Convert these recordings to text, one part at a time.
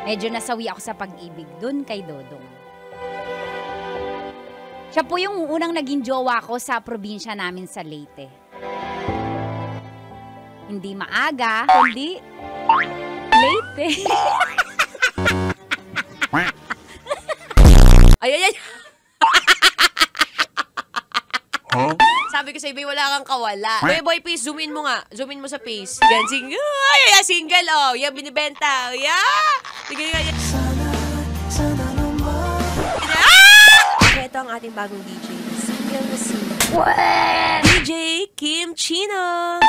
Medyo nasawi ako sa pag-ibig dun kay Dodong. Siya po yung unang naging jowa ko sa probinsya namin sa Leyte. Hindi maaga, kundi Leyte. Ay. Huh? Sabi ko sa iba, wala kang kawala. Boy, please, zoom in mo nga. Zoom in mo sa face. Yan, single. Ay, single, oh. Yan, binibenta. Yeah! Sige nga, yan. Ito ang ating bagong DJ. Single na si DJ Kim Chino.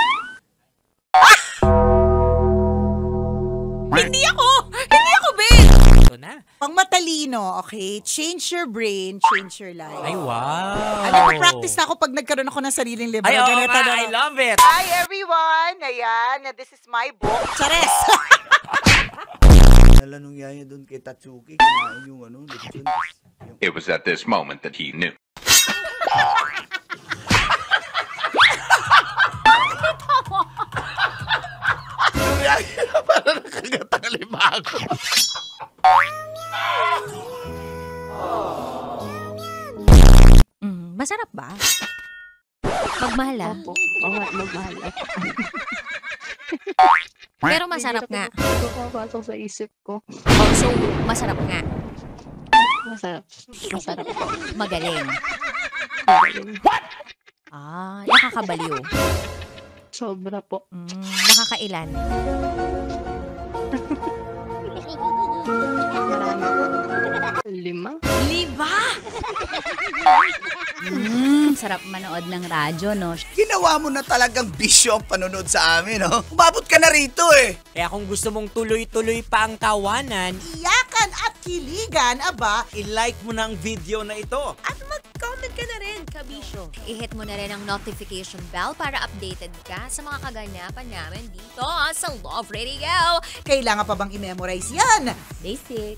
Hindi ako, Ben! Ito na. Pang matalino, okay? Change your brain, change your life. Ay, wow. Nag-practice na ako pag nagkaroon ako ng sariling libro. Ay, oo Ganito nga, na. I love it. Hi, everyone! Ayan, this is my book. Chares! Nala nung yaya doon kay Tatsuki, kinain yung lechon. It was at this moment that he knew. Yung yaya parang nakagatang limago. Masarap ba? Magmahal ah. Opo. Magmahal ako. Pero masarap nga. Hindi ko papasok sa isip ko. Oh, so, masarap nga. Masarap. Masarap po. Magaling. Magaling. Nakakabaliw. Sobra po. Nakakailan. Marami po. 5. 5? Sarap manood ng radyo, no? Ginawa mo na talagang bisyo ang panonood sa amin, no? Umabot ka na rito, eh. Kaya kung gusto mong tuloy-tuloy pa ang tawanan, Iyakan at kiligan, aba. i-like mo na ang video na ito. At mag-comment ka na rin, kabisyo. I-hit mo na rin ang notification bell para updated ka sa mga kaganapan namin dito sa Love Radio. Kailangan pa bang i-memorize yan? Basic.